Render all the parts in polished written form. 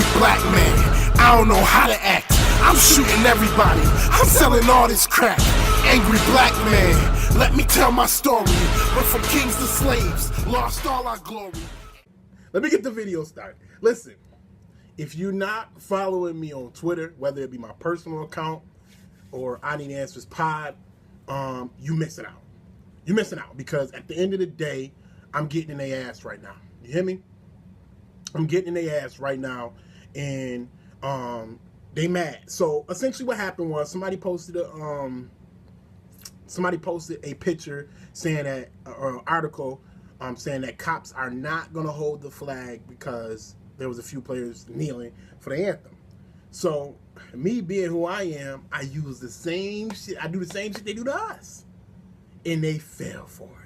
angry black man. I don't know how to act. I'm shooting everybody. I'm selling all this crack. Angry black man. Let me tell my story. Went from kings to slaves. Lost all our glory. Let me get the video started. Listen, if you're not following me on Twitter, whether it be my personal account or I Need Answers Pod, you missing out. You're missing out because at the end of the day, I'm getting in their ass right now. You hear me? I'm getting in their ass right now, and they mad. So essentially, what happened was somebody posted a picture saying that, or an article saying that cops are not gonna hold the flag because there was a few players kneeling for the anthem. So me being who I am, I use the same shit. I do the same shit they do to us, and they fell for it.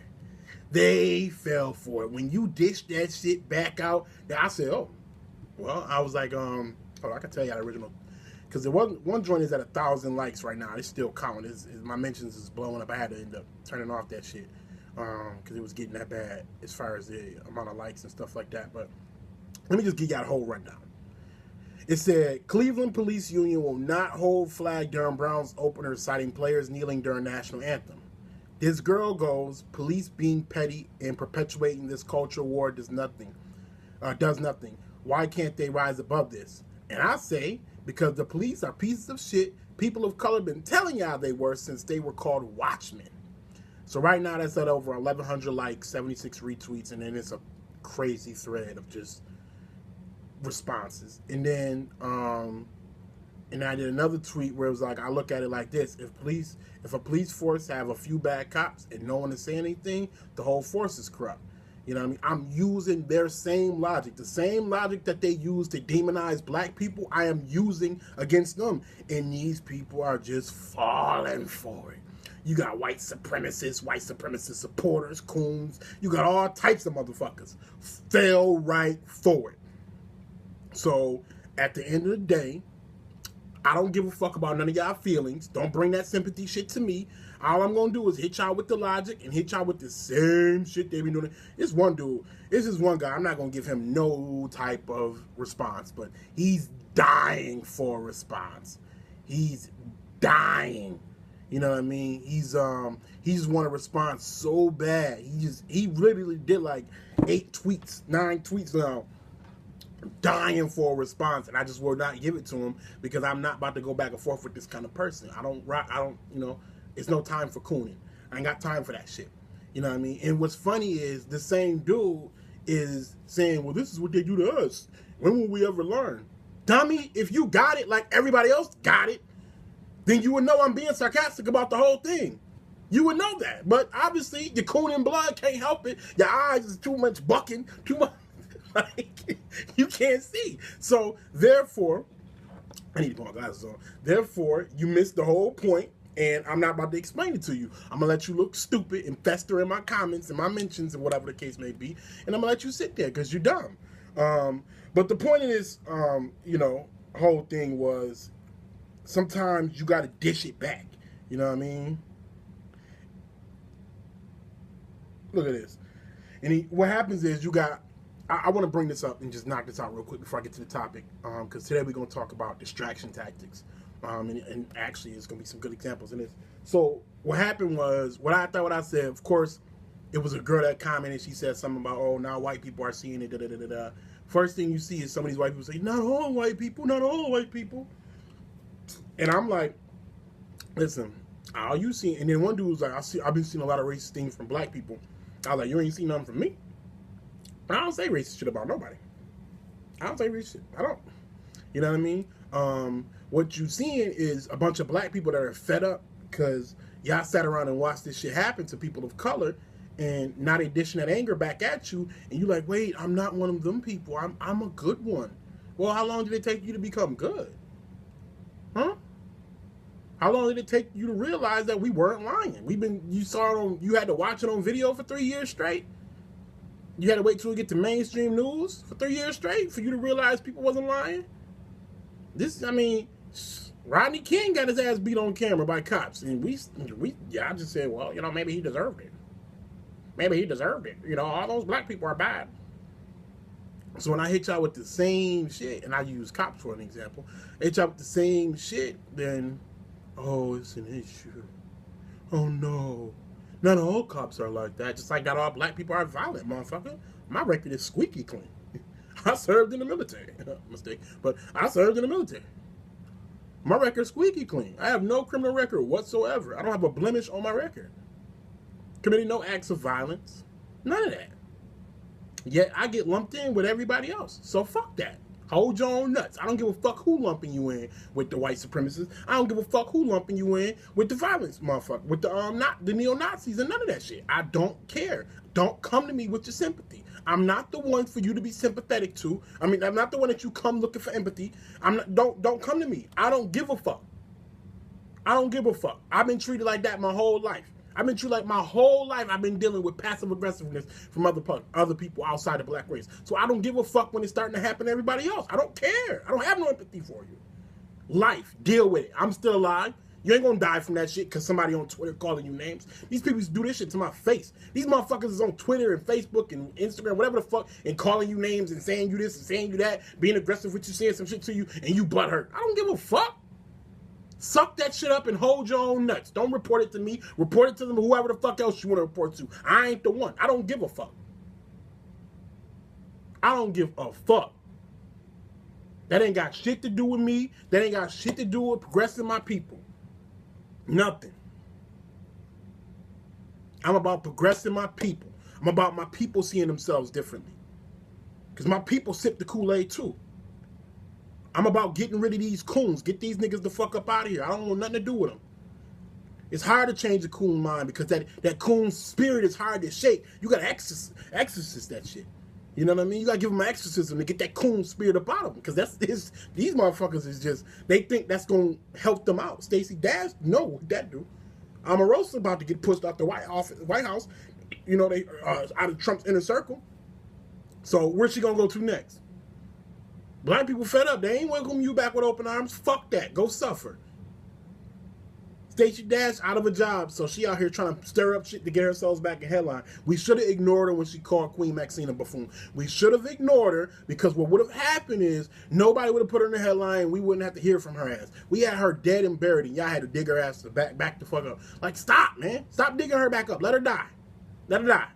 They fell for it. When you dish that shit back out, I said, oh, well, I was like, I can tell you the original. Because there wasn't one joint is at 1,000 likes right now. It's still counting. My mentions is blowing up. I had to end up turning off that shit because it was getting that bad as far as the amount of likes and stuff like that. But let me just give you a whole rundown. It said, Cleveland Police Union will not hold flag during Browns opener, citing players kneeling during national anthem. This girl goes, police being petty and perpetuating this culture war does nothing. Why can't they rise above this? And I say, because the police are pieces of shit. People of color been telling y'all they were since they were called watchmen. So right now that's at over 1,100 likes, 76 retweets, and then it's a crazy thread of just responses. And then and I did another tweet where it was like, I look at it like this: if a police force have a few bad cops and no one is saying anything, the whole force is corrupt. You know what I mean? I'm using their same logic. The same logic that they use to demonize black people, I am using against them. And these people are just falling for it. You got white supremacist supporters, coons. You got all types of motherfuckers. Fell right for it. So, at the end of the day, I don't give a fuck about none of y'all feelings. Don't bring that sympathy shit to me. All I'm going to do is hit y'all with the logic and hit y'all with the same shit they be doing. It's one dude. This is one guy. I'm not going to give him no type of response, but he's dying for a response. He's dying. You know what I mean? He just want a response so bad. He literally did like 9 tweets now, dying for a response, and I just will not give it to him because I'm not about to go back and forth with this kind of person. I don't, it's no time for cooning. I ain't got time for that shit. You know what I mean? And what's funny is the same dude is saying, well, this is what they do to us. When will we ever learn? Dummy, if you got it like everybody else got it, then you would know I'm being sarcastic about the whole thing. You would know that. But obviously, your coon in blood can't help it. Your eyes is too much bucking, too much. Like, you can't see. So, therefore, I need to put my glasses on. Therefore, you missed the whole point, and I'm not about to explain it to you. I'm going to let you look stupid and fester in my comments and my mentions and whatever the case may be, and I'm going to let you sit there because you're dumb. But the point of this, whole thing was sometimes you got to dish it back. You know what I mean? Look at this. And what happens is you got, I want to bring this up and just knock this out real quick before I get to the topic, because today we're going to talk about distraction tactics, and actually there's going to be some good examples in this. So what happened was, what I said, of course, it was a girl that commented. She said something about, oh, now white people are seeing it, da-da-da-da-da. First thing you see is some of these white people say, not all white people, not all white people. And I'm like, listen, all you see, and then one dude was like, I've been seeing a lot of racist things from black people. I was like, you ain't seen nothing from me? I don't say racist shit about nobody. I don't say racist shit. I don't. You know what I mean? What you seeing is a bunch of black people that are fed up because y'all sat around and watched this shit happen to people of color, and now they dishing that anger back at you, and you like, wait, I'm not one of them people. I'm a good one. Well, how long did it take you to become good? Huh? How long did it take you to realize that we weren't lying? You had to watch it on video for 3 years straight. You had to wait till we get to mainstream news for 3 years straight for you to realize people wasn't lying. Rodney King got his ass beat on camera by cops, and I just said, well, maybe he deserved it. Maybe he deserved it. All those black people are bad. So when I hit y'all with the same shit, and I use cops for an example, hit y'all with the same shit, then, oh, it's an issue. Oh no. Not all cops are like that. Just like not all black people are violent, motherfucker. My record is squeaky clean. I served in the military. Mistake. But I served in the military. My record's squeaky clean. I have no criminal record whatsoever. I don't have a blemish on my record. Committed no acts of violence. None of that. Yet I get lumped in with everybody else. So fuck that. Hold your own nuts. I don't give a fuck who lumping you in with the white supremacists. I don't give a fuck who lumping you in with the violence, motherfucker. With the neo-Nazis and none of that shit. I don't care. Don't come to me with your sympathy. I'm not the one for you to be sympathetic to. I mean, I'm not the one that you come looking for empathy. Don't come to me. I don't give a fuck. I don't give a fuck. I've been treated like that my whole life. I've been treated like my whole life. I've been dealing with passive aggressiveness from other people outside the black race. So I don't give a fuck when it's starting to happen to everybody else. I don't care. I don't have no empathy for you. Life, deal with it. I'm still alive. You ain't gonna die from that shit because somebody on Twitter calling you names. These people do this shit to my face. These motherfuckers is on Twitter and Facebook and Instagram, whatever the fuck, and calling you names and saying you this and saying you that, being aggressive with you, saying some shit to you, and you butthurt. I don't give a fuck. Suck that shit up and hold your own nuts. Don't report it to me. Report it to them, whoever the fuck else you want to report to. I ain't the one. I don't give a fuck. I don't give a fuck. That ain't got shit to do with me. That ain't got shit to do with progressing my people. Nothing. I'm about progressing my people. I'm about my people seeing themselves differently. Because my people sip the Kool-Aid too. I'm about getting rid of these coons. Get these niggas the fuck up out of here. I don't want nothing to do with them. It's hard to change a coon mind because that coon spirit is hard to shake. You gotta exorcist that shit. You know what I mean? You gotta give them an exorcism to get that coon spirit up out of them. Because these motherfuckers is just, they think that's gonna help them out. Stacey Dash, no, what that do? Omarosa about to get pushed out the White House. You know, they out of Trump's inner circle. So where's she gonna go to next? Black people fed up. They ain't welcome you back with open arms. Fuck that. Go suffer. Stacey Dash out of a job, so she out here trying to stir up shit to get herself back in headline. We should have ignored her when she called Queen Maxine a buffoon. We should have ignored her because what would have happened is nobody would have put her in the headline and we wouldn't have to hear from her ass. We had her dead and buried and y'all had to dig her ass back the fuck up. Like, stop, man. Stop digging her back up. Let her die. Let her die.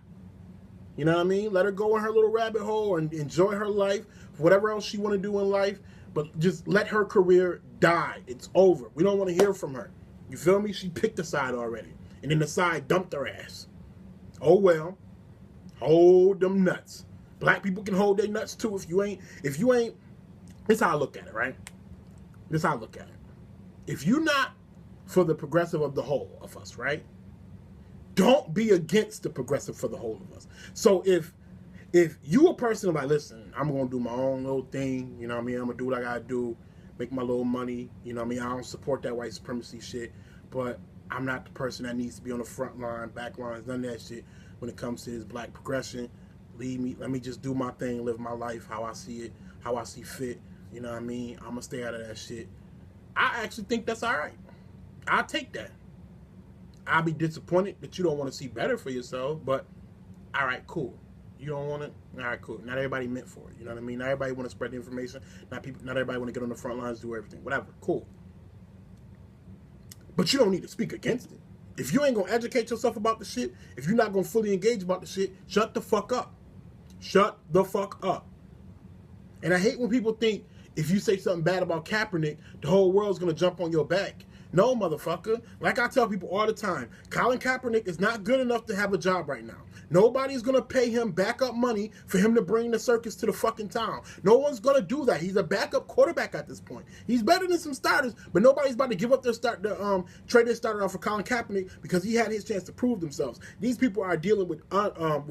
You know what I mean? Let her go in her little rabbit hole and enjoy her life, whatever else she want to do in life, but just let her career die. It's over. We don't want to hear from her. You feel me? She picked a side already. And then the side dumped her ass. Oh well. Hold them nuts. Black people can hold their nuts too if you ain't, this is how I look at it, right? This is how I look at it. If you're not for the progressive of the whole of us, right? Don't be against the progressive for the whole of us. So if you a person like, listen, I'm going to do my own little thing, you know what I mean? I'm going to do what I got to do, make my little money, you know what I mean? I don't support that white supremacy shit, but I'm not the person that needs to be on the front line, back lines, none of that shit when it comes to this black progression. Leave me, let me just do my thing, live my life how I see it, how I see fit, you know what I mean? I'm going to stay out of that shit. I actually think that's all right. I'll take that. I'll be disappointed that you don't want to see better for yourself, but all right, cool. You don't want it? All right, cool. Not everybody meant for it. You know what I mean? Not everybody want to spread the information. Not everybody want to get on the front lines, do everything. Whatever, cool. But you don't need to speak against it. If you ain't going to educate yourself about the shit, if you're not going to fully engage about the shit, shut the fuck up. Shut the fuck up. And I hate when people think if you say something bad about Kaepernick, the whole world's going to jump on your back. No, motherfucker. Like I tell people all the time, Colin Kaepernick is not good enough to have a job right now. Nobody's going to pay him backup money for him to bring the circus to the fucking town. No one's going to do that. He's a backup quarterback at this point. He's better than some starters, but nobody's about to give up their trade their starter off for Colin Kaepernick because he had his chance to prove themselves. These people are dealing with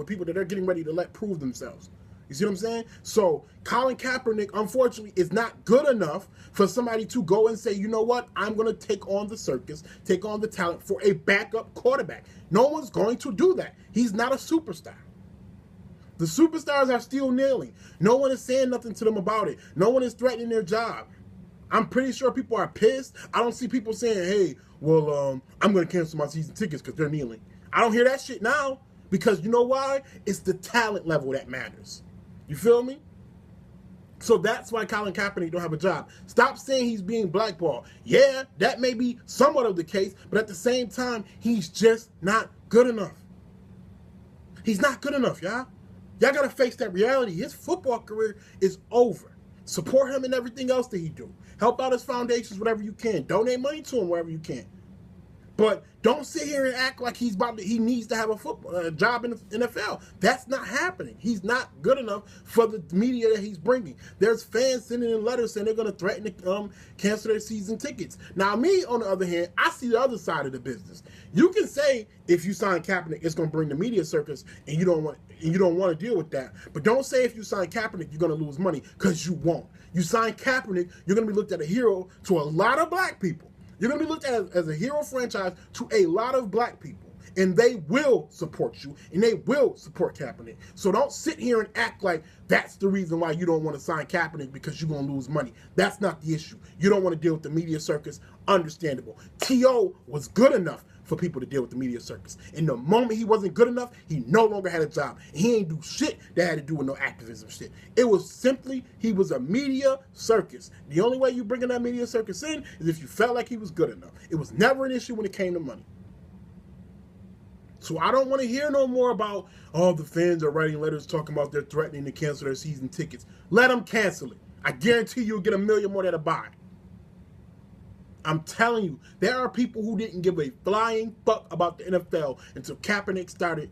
people that they're getting ready to let prove themselves. You see what I'm saying? So Colin Kaepernick, unfortunately, is not good enough for somebody to go and say, you know what? I'm going to take on the circus, take on the talent for a backup quarterback. No one's going to do that. He's not a superstar. The superstars are still kneeling. No one is saying nothing to them about it. No one is threatening their job. I'm pretty sure people are pissed. I don't see people saying, hey, well, I'm going to cancel my season tickets because they're kneeling. I don't hear that shit now because you know why? It's the talent level that matters. You feel me? So that's why Colin Kaepernick don't have a job. Stop saying he's being blackballed. Yeah, that may be somewhat of the case, but at the same time, he's just not good enough. He's not good enough, y'all. Y'all gotta face that reality. His football career is over. Support him in everything else that he do. Help out his foundations, whatever you can. Donate money to him wherever you can. But don't sit here and act like he needs to have a job in the NFL. That's not happening. He's not good enough for the media that he's bringing. There's fans sending in letters saying they're going to threaten to cancel their season tickets. Now, me, on the other hand, I see the other side of the business. You can say if you sign Kaepernick, it's going to bring the media circus, and you don't want to deal with that. But don't say if you sign Kaepernick, you're going to lose money, because you won't. You sign Kaepernick, you're going to be looked at a hero to a lot of black people. You're going to be looked at as a hero franchise to a lot of black people. And they will support you. And they will support Kaepernick. So don't sit here and act like that's the reason why you don't want to sign Kaepernick, because you're going to lose money. That's not the issue. You don't want to deal with the media circus. Understandable. T.O. was good enough for people to deal with the media circus. And the moment he wasn't good enough, he no longer had a job. He ain't do shit that had to do with no activism shit. It was simply, he was a media circus. The only way you bringing that media circus in is if you felt like he was good enough. It was never an issue when it came to money. So I don't want to hear no more about, oh, the fans are writing letters talking about they're threatening to cancel their season tickets. Let them cancel it. I guarantee you'll get 1 million more that'll buy. I'm telling you, there are people who didn't give a flying fuck about the NFL until Kaepernick started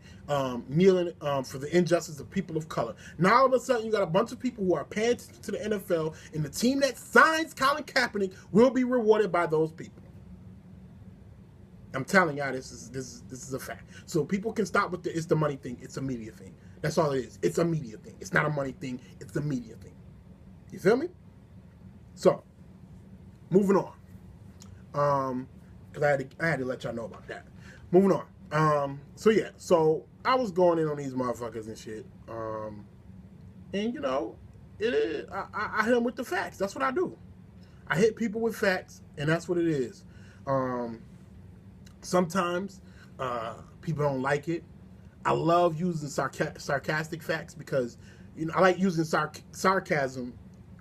kneeling for the injustice of people of color. Now all of a sudden, you got a bunch of people who are paying attention to the NFL, and the team that signs Colin Kaepernick will be rewarded by those people. I'm telling y'all, this is a fact. So people can stop with it's the money thing. It's a media thing. That's all it is. It's a media thing. It's not a money thing. It's a media thing. You feel me? So, moving on. Because I had to let y'all know about that. Moving on. So yeah, so I was going in on these motherfuckers and shit. And you know, it is. I hit them with the facts. That's what I do. I hit people with facts, and that's what it is. Sometimes people don't like it. I love using sarcastic facts because, you know, I like using sarcasm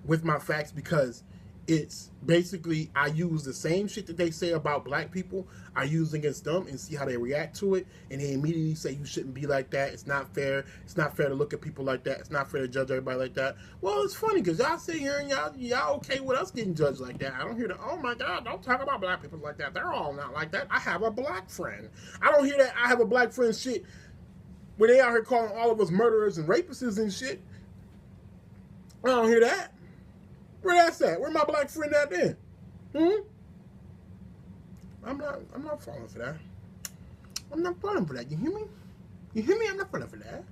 with my facts because it's basically, I use the same shit that they say about black people, I use against them and see how they react to it, and they immediately say you shouldn't be like that, it's not fair to look at people like that, it's not fair to judge everybody like that. Well, it's funny because y'all sit here and y'all okay with us getting judged like that. I don't hear that, oh my God, don't talk about black people like that, they're all not like that, I have a black friend. I don't hear that I have a black friend shit when they out here calling all of us murderers and rapists and shit. I don't hear that. Where that's at? Where my black friend at then? I'm not falling for that. I'm not falling for that. You hear me? You hear me? I'm not falling for that.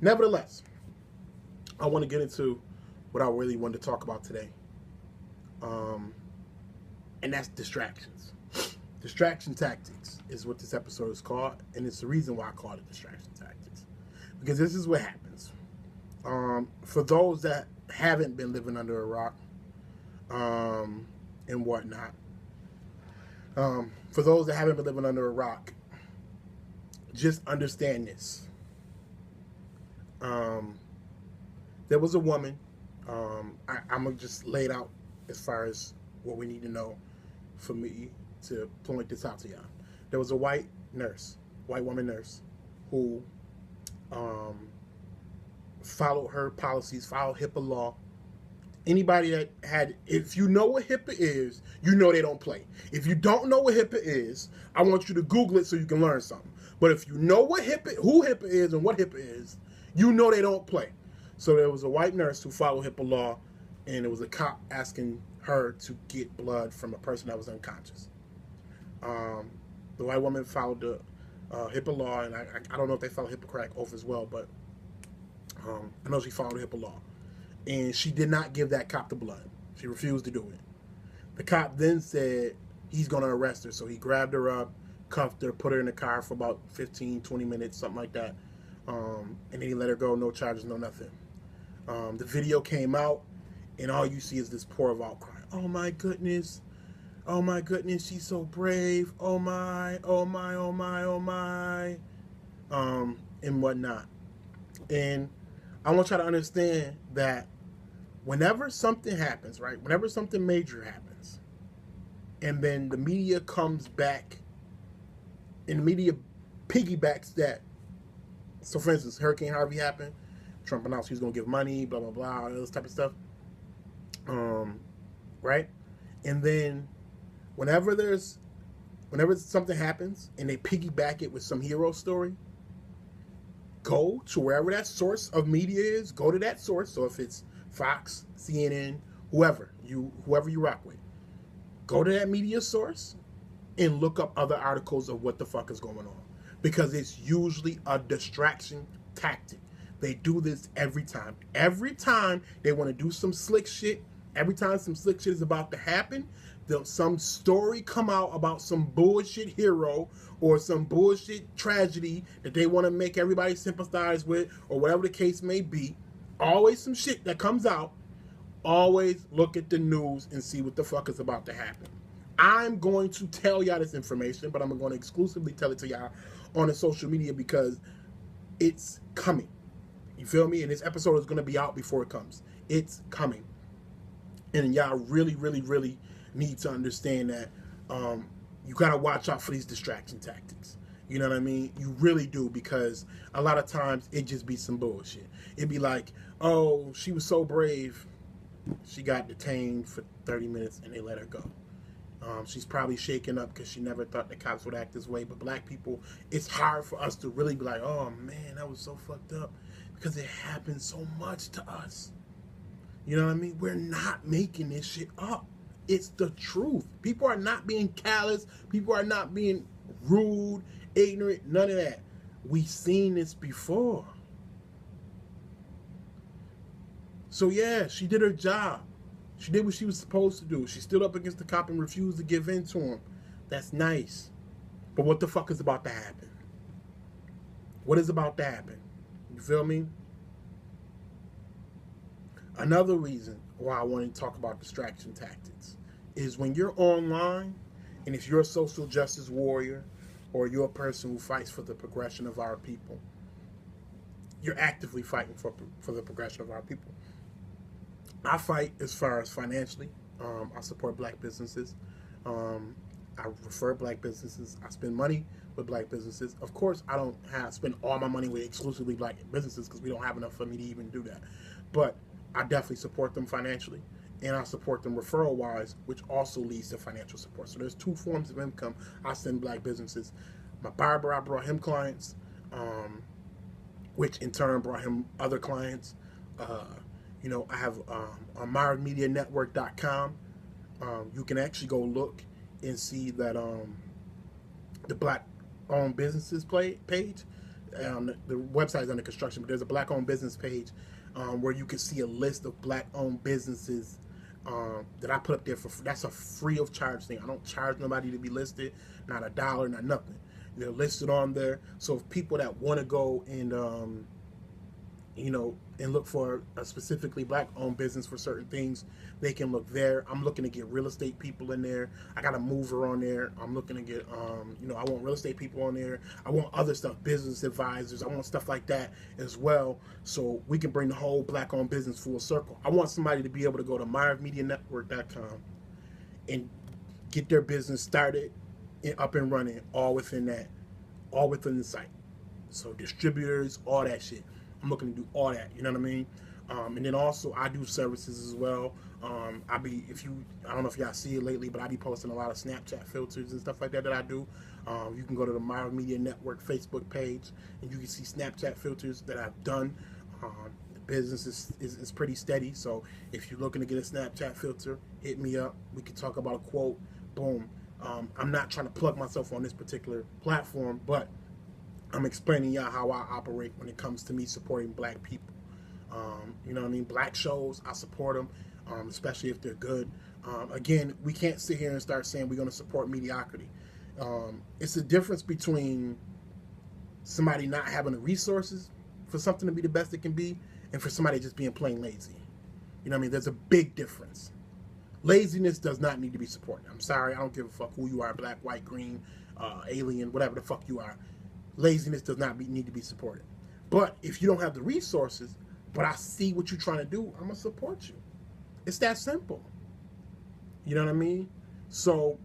Nevertheless, I want to get into what I really wanted to talk about today. And that's distractions. Distraction tactics is what this episode is called, and it's the reason why I call it distraction tactics. Because this is what happens. For those that haven't been living under a rock and whatnot, for those that haven't been living under a rock, just understand this. There was a woman, I'm going to just lay it out as far as what we need to know for me to point this out to y'all. There was a white woman nurse, who followed her policies, followed HIPAA law. Anybody that had, if you know what HIPAA is, you know they don't play. If you don't know what HIPAA is, I want you to Google it so you can learn something. But if you know what who HIPAA is and what HIPAA is, you know they don't play. So there was a white nurse who followed HIPAA law, and there was a cop asking her to get blood from a person that was unconscious. The white woman followed the HIPAA law, and I don't know if they followed Hippocratic oath as well, but I know she followed HIPAA law. And she did not give that cop the blood. She refused to do it. The cop then said he's going to arrest her. So he grabbed her up, cuffed her, put her in the car for about 15, 20 minutes, something like that. And then he let her go, no charges, no nothing. The video came out, and all you see is this pour of outcry. Oh my goodness. Oh my goodness, she's so brave. Oh my, oh my, oh my, oh my. And whatnot. And I want y'all to understand that whenever something happens, right? Whenever something major happens, and then the media comes back, and the media piggybacks that. So, for instance, Hurricane Harvey happened. Trump announced he was going to give money, blah, blah, blah, all this type of stuff. Right? And then whenever something happens and they piggyback it with some hero story, go to wherever that source of media is, go to that source. So if it's Fox, CNN, whoever you rock with, go to that media source and look up other articles of what the fuck is going on. Because it's usually a distraction tactic. They do this every time. Every time they want to do some slick shit, every time some slick shit is about to happen, some story come out about some bullshit hero or some bullshit tragedy that they want to make everybody sympathize with, or whatever the case may be. Always some shit that comes out. Always look at the news and see what the fuck is about to happen. I'm going to tell y'all this information, but I'm going to exclusively tell it to y'all on the social media because it's coming. You feel me? And this episode is going to be out before it comes. It's coming. And y'all really, really, really need to understand that you got to watch out for these distraction tactics. You know what I mean? You really do, because a lot of times it just be some bullshit. It'd be like, oh, she was so brave. She got detained for 30 minutes and they let her go. She's probably shaken up because she never thought the cops would act this way. But black people, it's hard for us to really be like, oh man, that was so fucked up, because it happens so much to us. You know what I mean? We're not making this shit up. It's the truth. People are not being callous. People are not being rude, ignorant, none of that. We've seen this before. So yeah, she did her job. She did what she was supposed to do. She stood up against the cop and refused to give in to him. That's nice. But what the fuck is about to happen? What is about to happen? You feel me? Another reason why I want to talk about distraction tactics is when you're online, and if you're a social justice warrior or you're a person who fights for the progression of our people, you're actively fighting for the progression of our people. I fight as far as financially. I support black businesses. I refer black businesses. I spend money with black businesses. Of course, I don't spend all my money with exclusively black businesses because we don't have enough for me to even do that. But I definitely support them financially, and I support them referral-wise, which also leads to financial support. So there's two forms of income I send black businesses. My barber, I brought him clients, which in turn brought him other clients. You know, I have on MarvMediaNetwork.com. You can actually go look and see that the Black-Owned Businesses page. The website is under construction, but there's a Black-Owned Business page where you can see a list of Black-owned businesses that I put up there for. That's a free of charge thing. I don't charge nobody to be listed, not $1, not nothing. They're listed on there. So if people that want to go and you know, and look for a specifically black-owned business for certain things, they can look there. I'm looking to get real estate people in there. I got a mover on there. I'm looking to get, you know, I want real estate people on there. I want other stuff, business advisors. I want stuff like that as well, so we can bring the whole black-owned business full circle. I want somebody to be able to go to MarvMediaNetwork.com and get their business started and up and running, all within the site. So distributors, all that shit. I'm looking to do all that, you know what I mean? And then also I do services as well. I don't know if y'all see it lately, but I be posting a lot of Snapchat filters and stuff like that I do. You can go to the Marv Media Network Facebook page and you can see Snapchat filters that I've done. The business is pretty steady, so if you're looking to get a Snapchat filter, hit me up. We can talk about a quote. Boom. I'm not trying to plug myself on this particular platform, but I'm explaining y'all how I operate when it comes to me supporting black people. You know what I mean? Black shows, I support them, especially if they're good. Again, we can't sit here and start saying we're going to support mediocrity. It's a difference between somebody not having the resources for something to be the best it can be and for somebody just being plain lazy. You know what I mean? There's a big difference. Laziness does not need to be supported. I'm sorry, I don't give a fuck who you are, black, white, green, alien, whatever the fuck you are. Laziness does not need to be supported. But if you don't have the resources, but I see what you're trying to do, I'm going to support you. It's that simple. You know what I mean? So,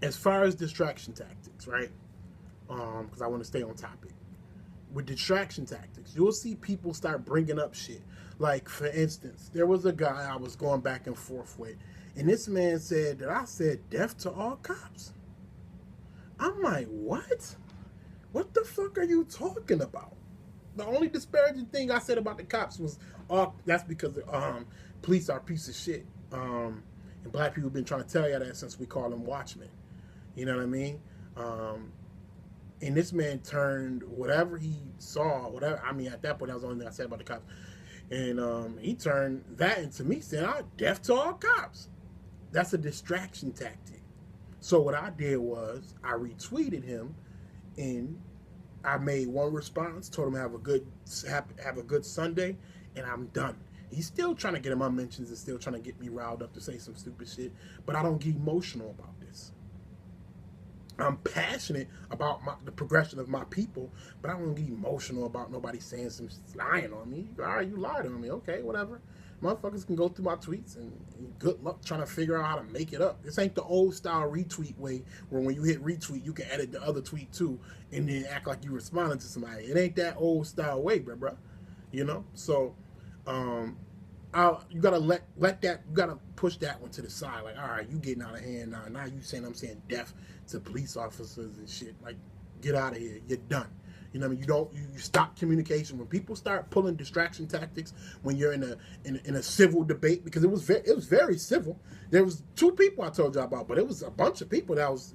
as far as distraction tactics, right? Because I want to stay on topic. With distraction tactics, you'll see people start bringing up shit. Like, for instance, there was a guy I was going back and forth with, and this man said that I said death to all cops. I'm like, what? What the fuck are you talking about? The only disparaging thing I said about the cops was, that's because police are a piece of shit. And black people have been trying to tell you that since we call them watchmen. You know what I mean? And this man turned whatever he saw, whatever. I mean, at that point, that was the only thing I said about the cops. And he turned that into me saying, death to all cops. That's a distraction tactic. So what I did was I retweeted him, and I made one response, told him have a good Sunday, and I'm done. He's still trying to get in my mentions and still trying to get me riled up to say some stupid shit, but I don't get emotional about this. I'm passionate about the progression of my people, but I don't get emotional about nobody saying some lying on me. All right, you lied on me. Okay, whatever. Motherfuckers can go through my tweets and good luck trying to figure out how to make it up. This ain't the old style retweet way where when you hit retweet, you can edit the other tweet too and then act like you responded to somebody. It ain't that old style way, bruh. You know? So, you gotta let that, you gotta push that one to the side. Like, all right, you getting out of hand now. Now you saying I'm saying death to police officers and shit. Like, get out of here. You're done. You know what I mean? You stop communication when people start pulling distraction tactics when you're in a civil debate, because it was very civil. There was two people I told you about, but it was a bunch of people that I was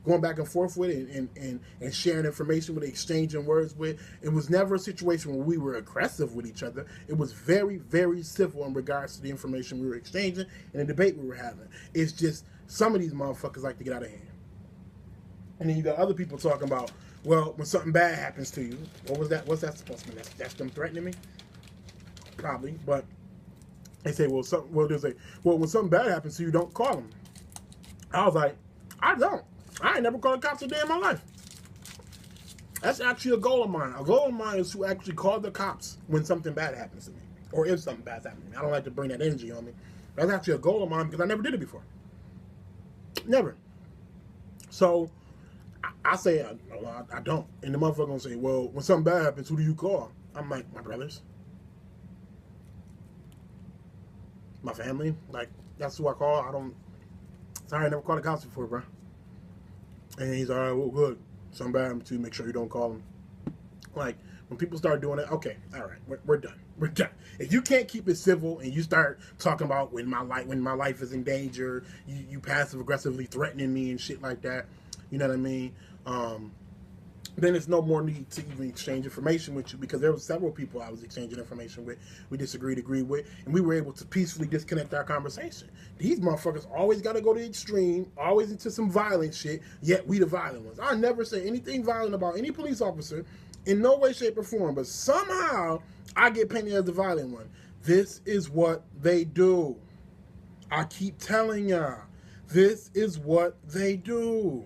going back and forth with and sharing information with, exchanging words with. It was never a situation where we were aggressive with each other. It was very, very civil in regards to the information we were exchanging and the debate we were having. It's just some of these motherfuckers like to get out of hand. And then you got other people talking about, well, when something bad happens to you, what's that supposed to mean? That's them threatening me? Probably, but they say, when something bad happens to you, don't call them. I was like, I don't. I ain't never called a cops a day in my life. That's actually a goal of mine. A goal of mine is to actually call the cops when something bad happens to me, or if something bad happens to me. I don't like to bring that energy on me. That's actually a goal of mine because I never did it before. Never. So I say I don't. And the motherfucker gonna say, well, when something bad happens, who do you call? I'm like, my brothers. My family. Like, that's who I call. Sorry, I never called the cops before, bro. And he's all right, well, good. Something bad happens to you, make sure you don't call them. Like, when people start doing it, okay, all right, we're done. We're done. If you can't keep it civil and you start talking about when my life is in danger, you passive aggressively threatening me and shit like that, you know what I mean? Then there's no more need to even exchange information with you, because there were several people I was exchanging information with, we disagreed, agreed with, and we were able to peacefully disconnect our conversation. These motherfuckers always got to go to the extreme, always into some violent shit, yet we the violent ones. I never say anything violent about any police officer in no way, shape, or form, but somehow I get painted as the violent one. This is what they do. I keep telling y'all, this is what they do.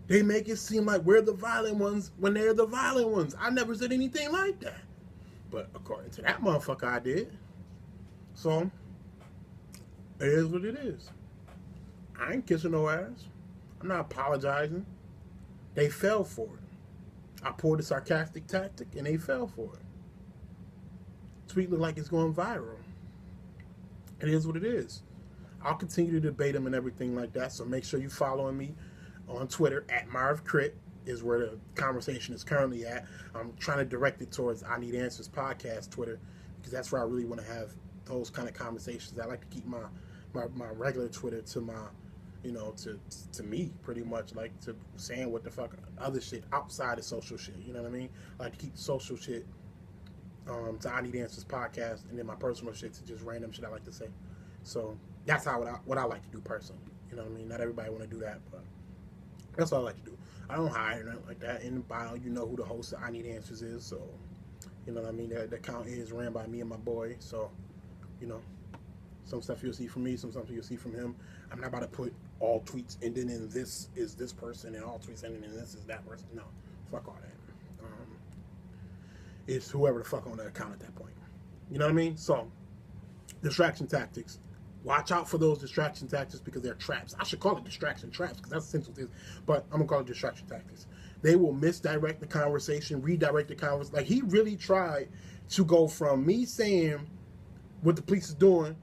They make it seem like we're the violent ones when they're the violent ones. I never said anything like that. But according to that motherfucker, I did. So, it is what it is. I ain't kissing no ass. I'm not apologizing. They fell for it. I pulled a sarcastic tactic and they fell for it. Tweet look like it's going viral. It is what it is. I'll continue to debate them and everything like that, so make sure you following me on Twitter at MarvCritt is where the conversation is currently at. I'm trying to direct it towards I Need Answers podcast Twitter, because that's where I really want to have those kind of conversations. I like to keep my regular Twitter to my, to me pretty much, like to saying what the fuck other shit outside of social shit. You know what I mean? I like to keep the social shit to I Need Answers podcast, and then my personal shit to just random shit I like to say. So that's what I like to do personally. You know what I mean? Not everybody want to do that, but that's all I like to do. I don't hide or nothing like that. In the bio, you know who the host of I Need Answers is, so you know what I mean? That account is ran by me and my boy, so some stuff you'll see from me, some stuff you'll see from him. I'm not about to put all tweets ending in this is this person and all tweets ending in this is that person. No, fuck all that. It's whoever the fuck on the account at that point. You know what I mean? So, distraction tactics. Watch out for those distraction tactics because they're traps. I should call it distraction traps because that's essential things. But I'm going to call it distraction tactics. They will misdirect the conversation, redirect the conversation. Like, he really tried to go from me saying what the police is doing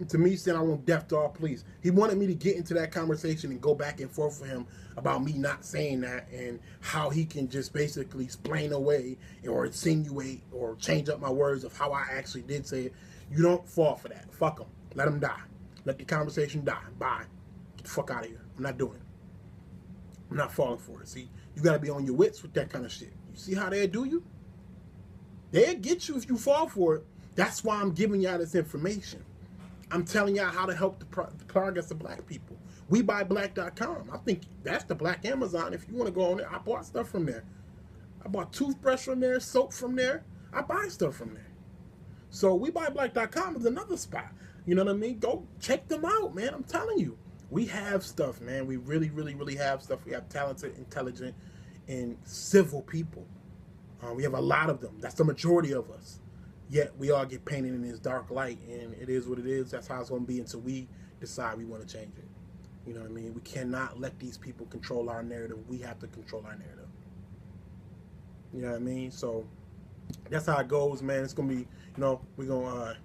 to me saying I want death to all police. He wanted me to get into that conversation and go back and forth with him about me not saying that and how he can just basically explain away or insinuate or change up my words of how I actually did say it. You don't fall for that. Fuck him. Let him die. Let the conversation die. Bye. Get the fuck out of here. I'm not doing it. I'm not falling for it. See, you got to be on your wits with that kind of shit. You see how they'll do you? They'll get you if you fall for it. That's why I'm giving y'all this information. I'm telling y'all how to help the progress of black people. WeBuyBlack.com. I think that's the black Amazon. If you want to go on there, I bought stuff from there. I bought toothbrush from there, soap from there. I buy stuff from there. So WeBuyBlack.com is another spot. You know what I mean? Go check them out, man. I'm telling you. We have stuff, man. We really, really, really have stuff. We have talented, intelligent, and civil people. We have a lot of them. That's the majority of us. Yet we all get painted in this dark light, and it is what it is. That's how it's going to be until we decide we want to change it. You know what I mean? We cannot let these people control our narrative. We have to control our narrative. You know what I mean? So that's how it goes, man. It's going to be, you know, we're going to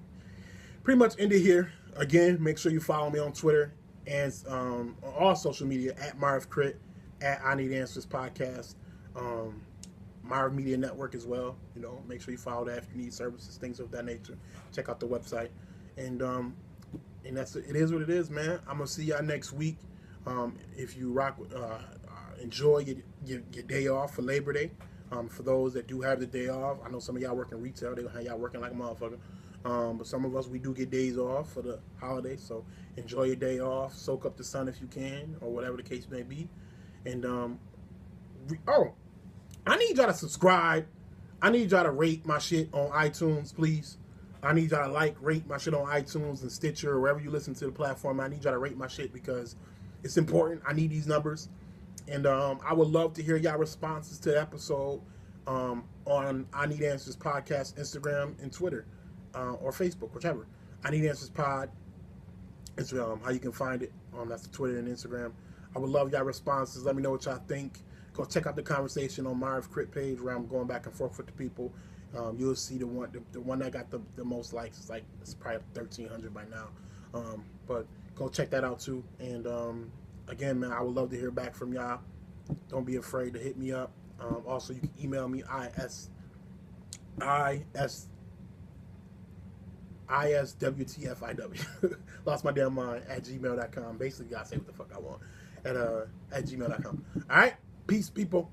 pretty much end it here. Again, make sure you follow me on Twitter and on all social media at MarvCritt, at I Need Answers Podcast. Marv Media Network as well. You know, make sure you follow that if you need services, things of that nature. Check out the website, and that's it. Is what it is, man. I'm gonna see y'all next week. If you rock, enjoy your day off for Labor Day. For those that do have the day off, I know some of y'all working retail. They gonna have y'all working like a motherfucker. But some of us, we do get days off for the holiday. So enjoy your day off. Soak up the sun if you can, or whatever the case may be. And I need y'all to subscribe. I need y'all to rate my shit on iTunes, please. I need y'all to rate my shit on iTunes and Stitcher or wherever you listen to the platform. I need y'all to rate my shit because it's important. I need these numbers. And I would love to hear y'all responses to the episode on I Need Answers Podcast, Instagram, and Twitter, or Facebook, whichever. I Need Answers Pod. It's how you can find it. That's the Twitter and Instagram. I would love y'all responses. Let me know what y'all think. Go check out the conversation on MarvCritt page where I'm going back and forth with the people. You'll see the one that got the most likes. It's probably 1,300 by now. But go check that out too. And again, man, I would love to hear back from y'all. Don't be afraid to hit me up. Also, you can email me ISWTFIW. Lost my damn mind at gmail.com. Basically, I say what the fuck I want at gmail.com. All right. Peace, people.